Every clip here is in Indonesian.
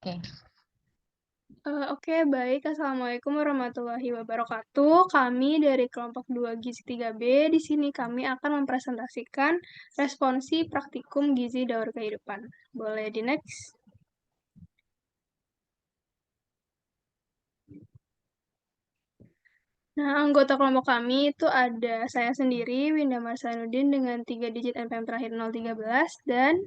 Oke. Oke, baik. Assalamualaikum warahmatullahi wabarakatuh. Kami dari kelompok 2 Gizi 3B, di sini kami akan mempresentasikan responsi praktikum gizi daur kehidupan. Boleh di next? Nah, anggota kelompok kami itu ada saya sendiri, Winda Marsanuddin dengan 3 digit NPM terakhir 013, dan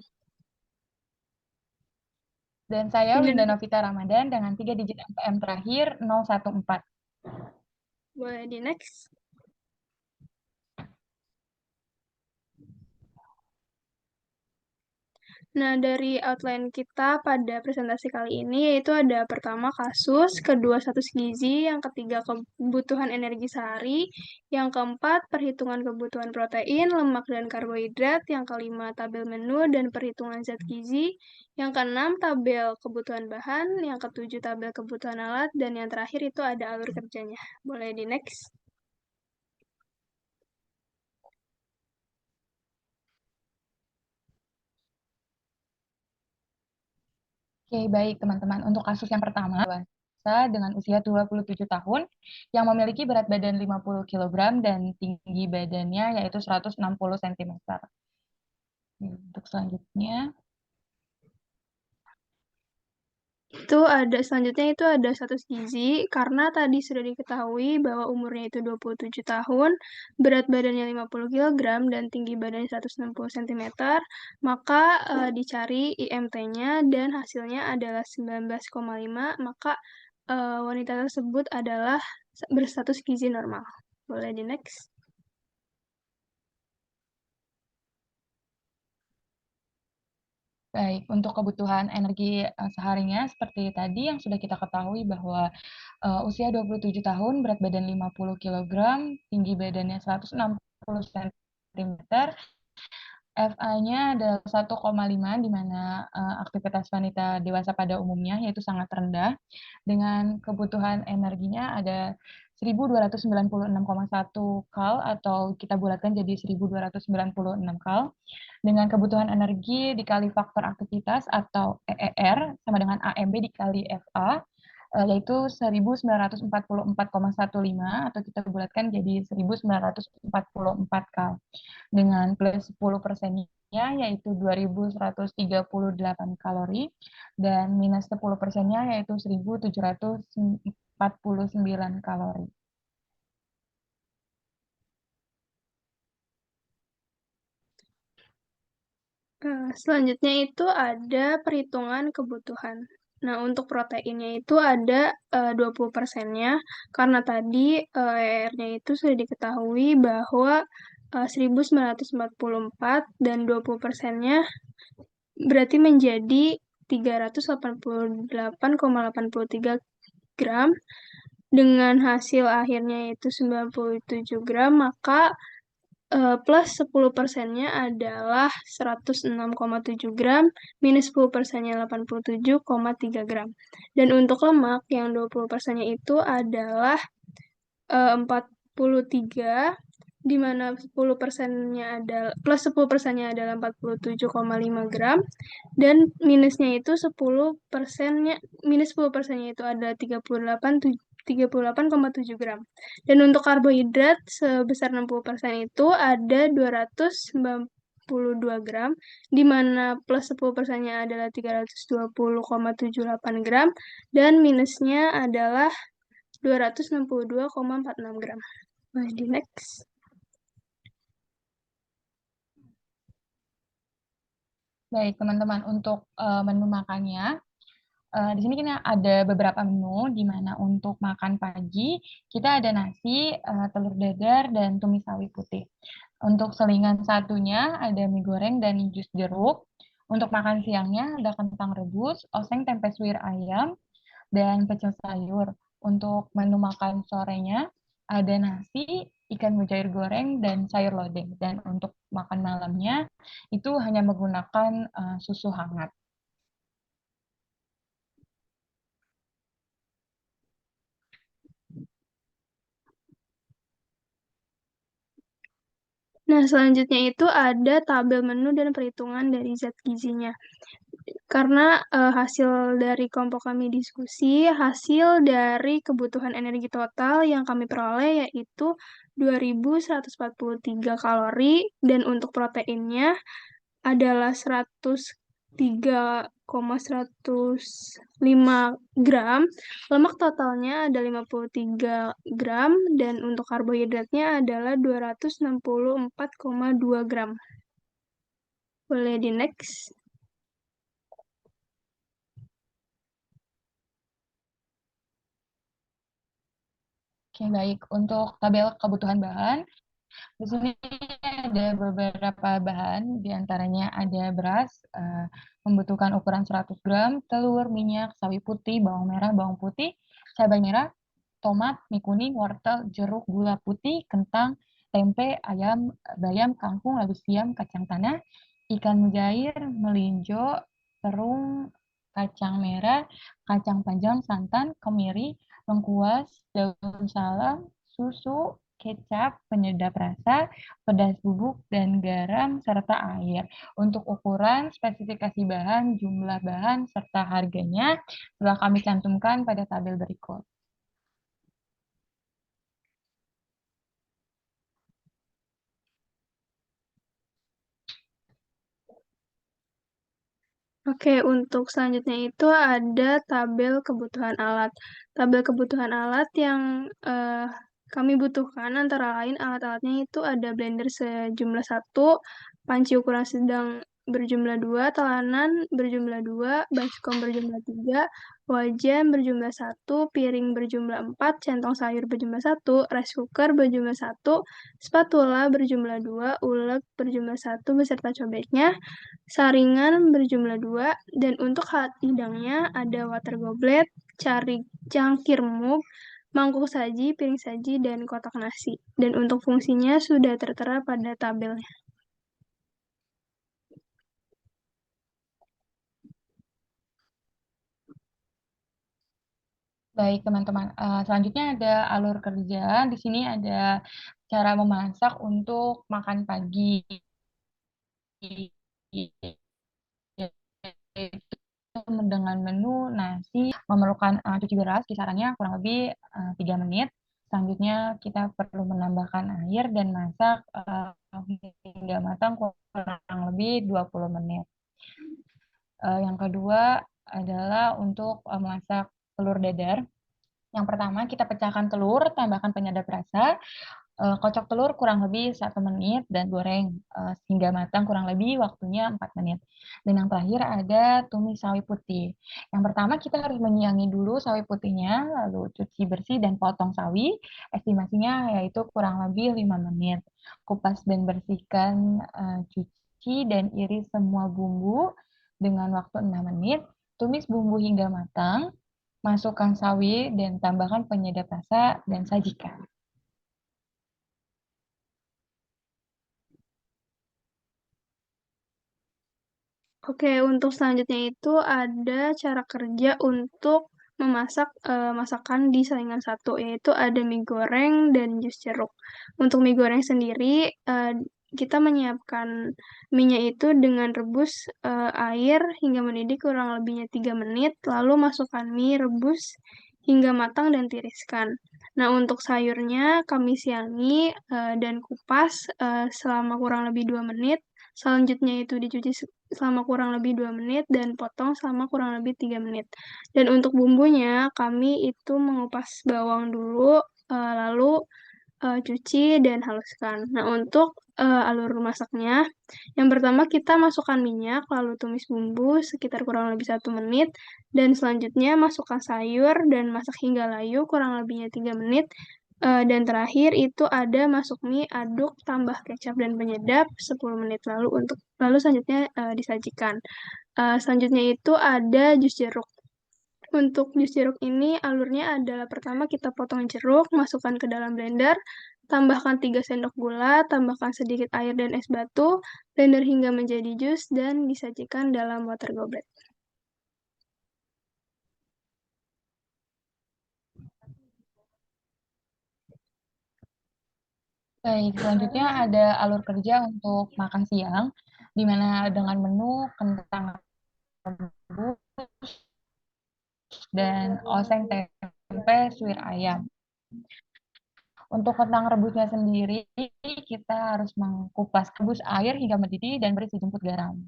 Saya Winda, Winda Novita Ramadan dengan 3 digit NPM terakhir 014. boleh di next? Nah, dari outline kita pada presentasi kali ini yaitu ada pertama kasus, kedua status gizi, yang ketiga kebutuhan energi sehari, yang keempat perhitungan kebutuhan protein, lemak, dan karbohidrat, yang kelima tabel menu dan perhitungan zat gizi, yang keenam tabel kebutuhan bahan, yang ketujuh tabel kebutuhan alat, dan yang terakhir itu ada alur kerjanya. Boleh di next? Oke, baik teman-teman. Untuk kasus yang pertama, dewasa dengan usia 27 tahun yang memiliki berat badan 50 kg dan tinggi badannya yaitu 160 cm. Untuk selanjutnya, Selanjutnya itu ada status gizi, karena tadi sudah diketahui bahwa umurnya itu 27 tahun, berat badannya 50 kg, dan tinggi badannya 160 cm, maka dicari IMT-nya dan hasilnya adalah 19,5, maka wanita tersebut adalah berstatus gizi normal. Boleh di next? baik, untuk kebutuhan energi seharinya seperti tadi yang sudah kita ketahui bahwa usia 27 tahun, berat badan 50 kg, tinggi badannya 160 cm, FA-nya adalah 1,5 di mana aktivitas wanita dewasa pada umumnya yaitu sangat rendah dengan kebutuhan energinya ada 1296,1 kal atau kita bulatkan jadi 1296 kal dengan kebutuhan energi dikali faktor aktivitas atau EER sama dengan AMB dikali FA yaitu 1944,15 atau kita bulatkan jadi 1944 kal dengan plus 10%-nya yaitu 2138 kalori dan minus 10%-nya yaitu 1749 kalori. Selanjutnya itu ada perhitungan kebutuhan. Nah, untuk proteinnya itu ada 20%-nya, karena tadi ER-nya itu sudah diketahui bahwa 1944 dan 20%-nya berarti menjadi 388,83 gram. Dengan hasil akhirnya itu 97 gram, maka plus 10%-nya adalah 106,7 gram, minus 10%-nya 87,3 gram. Dan untuk lemak yang 20%-nya itu adalah 43, di mana 10%-nya adalah plus 10%-nya adalah 47,5 gram, dan minusnya itu 10%-nya, minus 10%-nya itu adalah 38,7 gram. Dan untuk karbohidrat sebesar 60% itu ada 292 gram, di mana plus 10%-nya adalah 320,78 gram, dan minusnya adalah 262,46 gram. Nah, di next. Baik, teman-teman, untuk menu makannya, di sini kita ada beberapa menu, di mana untuk makan pagi, kita ada nasi, telur dadar, dan tumis sawi putih. Untuk selingan satunya, ada mie goreng dan jus jeruk. Untuk makan siangnya, ada kentang rebus, oseng tempe suwir ayam, dan pecel sayur. Untuk menu makan sorenya, ada nasi, ikan mujair goreng, dan sayur lodeh. Dan untuk makan malamnya, itu hanya menggunakan susu hangat. Nah, selanjutnya itu ada tabel menu dan perhitungan dari zat gizinya. karena hasil dari kelompok kami diskusi, hasil dari kebutuhan energi total yang kami peroleh yaitu 2.143 kalori dan untuk proteinnya adalah 103,105 gram, lemak totalnya ada 53 gram, dan untuk karbohidratnya adalah 264,2 gram. Boleh di next. Oke, baik. Untuk tabel kebutuhan bahan, di sini ada beberapa bahan, di antaranya ada beras, membutuhkan ukuran 100 gram, telur, minyak, sawi putih, bawang merah, bawang putih, cabai merah, tomat, mie kuning, wortel, jeruk, gula putih, kentang, tempe, ayam, bayam, kangkung, labu siam, kacang tanah, ikan mujair, melinjo, terung, kacang merah, kacang panjang, santan, kemiri, lengkuas, daun salam, susu, kecap, penyedap rasa, pedas bubuk, dan garam, serta air. Untuk ukuran, spesifikasi bahan, jumlah bahan, serta harganya telah kami cantumkan pada tabel berikut. Oke, untuk selanjutnya itu ada tabel kebutuhan alat. Tabel kebutuhan alat yang kami butuhkan antara lain alat-alatnya itu ada blender sejumlah 1, panci ukuran sedang berjumlah 2, telanan berjumlah 2, baskom berjumlah 3, wajan berjumlah 1, piring berjumlah 4, centong sayur berjumlah 1, rice cooker berjumlah 1, spatula berjumlah 2, ulek berjumlah 1 beserta cobeknya, saringan berjumlah 2, dan untuk alat hidangnya ada water goblet, cangkir mug, mangkuk saji, piring saji, dan kotak nasi. Dan untuk fungsinya sudah tertera pada tabelnya. Baik, teman-teman. Selanjutnya ada alur kerja. Di sini ada cara memasak untuk makan pagi. Dengan menu nasi memerlukan cuci beras, kisarannya kurang lebih 3 menit. Selanjutnya kita perlu menambahkan air dan masak hingga matang kurang lebih 20 menit. Yang kedua adalah untuk memasak telur dadar. Yang pertama, kita pecahkan telur, tambahkan penyedap rasa, kocok telur kurang lebih 1 menit, dan goreng hingga matang kurang lebih waktunya 4 menit. Dan yang terakhir ada tumis sawi putih. Yang pertama, kita harus menyiangi dulu sawi putihnya, lalu cuci bersih dan potong sawi. Estimasinya yaitu kurang lebih 5 menit. Kupas dan bersihkan, cuci dan iris semua bumbu dengan waktu 6 menit. Tumis bumbu hingga matang. Masukkan sawi dan tambahkan penyedap rasa dan sajikan. Oke, untuk selanjutnya itu ada cara kerja untuk memasak masakan di saringan satu, yaitu ada mie goreng dan jus jeruk. Untuk mie goreng sendiri, kita menyiapkan mie-nya itu dengan rebus air hingga mendidih kurang lebihnya 3 menit, lalu masukkan mie rebus hingga matang dan tiriskan. Nah, untuk sayurnya kami siangi dan kupas selama kurang lebih 2 menit. Selanjutnya itu dicuci selama kurang lebih 2 menit dan potong selama kurang lebih 3 menit. Dan untuk bumbunya, kami itu mengupas bawang dulu, lalu cuci dan haluskan. Nah, untuk alur masaknya, yang pertama kita masukkan minyak, lalu tumis bumbu sekitar kurang lebih 1 menit, dan selanjutnya masukkan sayur dan masak hingga layu kurang lebihnya 3 menit, dan terakhir itu ada masuk mie, aduk, tambah kecap dan penyedap 10 menit lalu selanjutnya disajikan. Selanjutnya itu ada jus jeruk. Untuk jus jeruk ini alurnya adalah pertama kita potong jeruk, masukkan ke dalam blender, tambahkan 3 sendok gula, tambahkan sedikit air dan es batu, blender hingga menjadi jus dan disajikan dalam water goblet. Baik, selanjutnya ada alur kerja untuk makan siang, di mana dengan menu kentang rebus, dan oseng tempe suwir ayam. Untuk kentang rebusnya sendiri, kita harus mengupas rebus air hingga mendidih dan beri sejumput garam.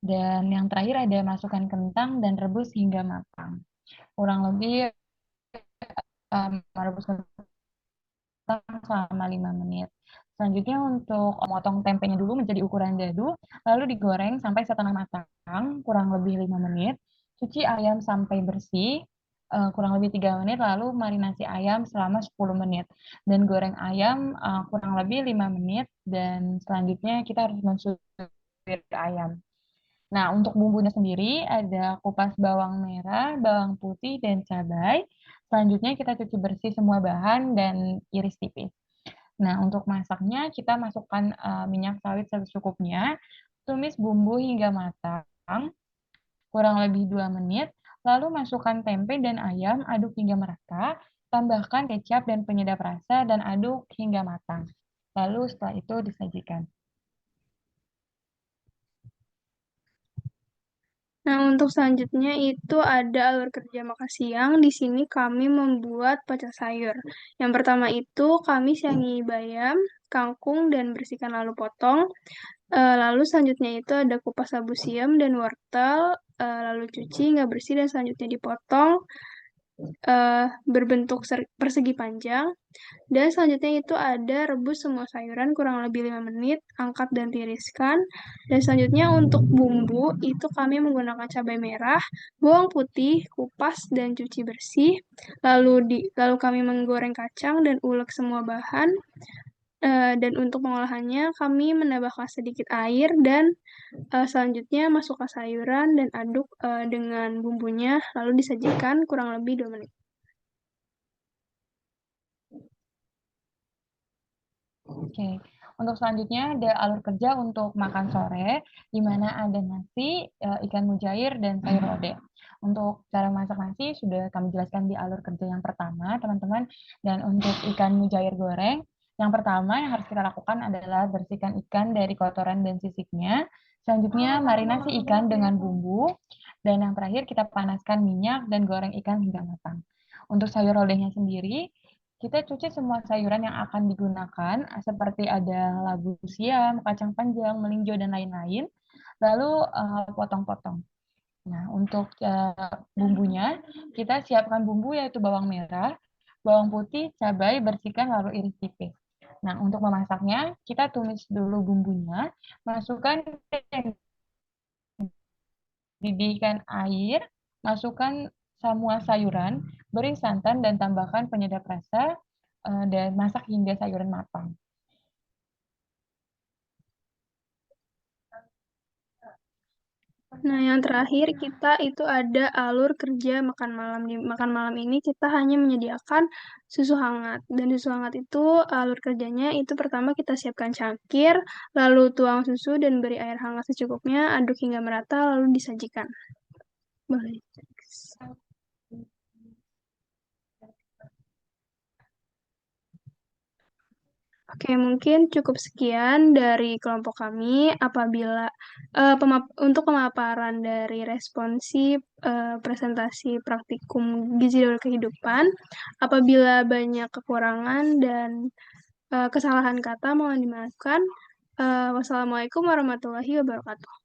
Dan yang terakhir ada masukkan kentang dan rebus hingga matang. Kurang lebih merebus selama 5 menit. Selanjutnya untuk motong tempenya dulu menjadi ukuran dadu, lalu digoreng sampai setengah matang, kurang lebih 5 menit. Cuci ayam sampai bersih, kurang lebih 3 menit, lalu marinasi ayam selama 10 menit. Dan goreng ayam kurang lebih 5 menit, dan selanjutnya kita harus mensuir ayam. Nah, untuk bumbunya sendiri ada kupas bawang merah, bawang putih, dan cabai. Selanjutnya kita cuci bersih semua bahan dan iris tipis. Nah, untuk masaknya kita masukkan minyak sawit secukupnya, tumis bumbu hingga matang, kurang lebih 2 menit, lalu masukkan tempe dan ayam, aduk hingga merata, tambahkan kecap dan penyedap rasa, dan aduk hingga matang. Lalu setelah itu disajikan. Nah, untuk selanjutnya itu ada alur kerja makan siang. Di sini kami membuat pecel sayur. Yang pertama itu kami siangi bayam, kangkung, dan bersihkan lalu potong. Lalu selanjutnya itu ada kupas sabu siam dan wortel, lalu cuci nggak bersih dan selanjutnya dipotong berbentuk persegi panjang. Dan selanjutnya itu ada rebus semua sayuran kurang lebih 5 menit, angkat dan tiriskan. Dan selanjutnya untuk bumbu itu kami menggunakan cabai merah, bawang putih, kupas dan cuci bersih. Lalu kami menggoreng kacang dan ulek semua bahan. Dan untuk pengolahannya kami menambahkan sedikit air dan selanjutnya masukkan sayuran dan aduk dengan bumbunya lalu disajikan kurang lebih 2 menit. Oke, untuk selanjutnya ada alur kerja untuk makan sore, di mana ada nasi, ikan mujair, dan sayur lodeh. Untuk cara masak nasi sudah kami jelaskan di alur kerja yang pertama, teman-teman. Dan untuk ikan mujair goreng, yang pertama yang harus kita lakukan adalah bersihkan ikan dari kotoran dan sisiknya. Selanjutnya marinasi ikan dengan bumbu, dan yang terakhir kita panaskan minyak dan goreng ikan hingga matang. Untuk sayur lodehnya sendiri, kita cuci semua sayuran yang akan digunakan, seperti ada labu siam, kacang panjang, melinjo, dan lain-lain. Lalu potong-potong. Nah, untuk bumbunya, kita siapkan bumbu yaitu bawang merah, bawang putih, cabai, bersihkan lalu iris tipis. Nah, untuk memasaknya, kita tumis dulu bumbunya, masukkan didihkan air, masukkan semua sayuran, beri santan dan tambahkan penyedap rasa, dan masak hingga sayuran matang. Nah, yang terakhir kita itu ada alur kerja makan malam. Di makan malam ini kita hanya menyediakan susu hangat. Dan susu hangat itu alur kerjanya itu pertama kita siapkan cangkir, lalu tuang susu dan beri air hangat secukupnya, aduk hingga merata lalu disajikan. Boleh. Oke, mungkin cukup sekian dari kelompok kami. Apabila untuk pemaparan dari responsif presentasi praktikum gizi dalam kehidupan, apabila banyak kekurangan dan kesalahan kata mohon dimaafkan. Wassalamualaikum warahmatullahi wabarakatuh.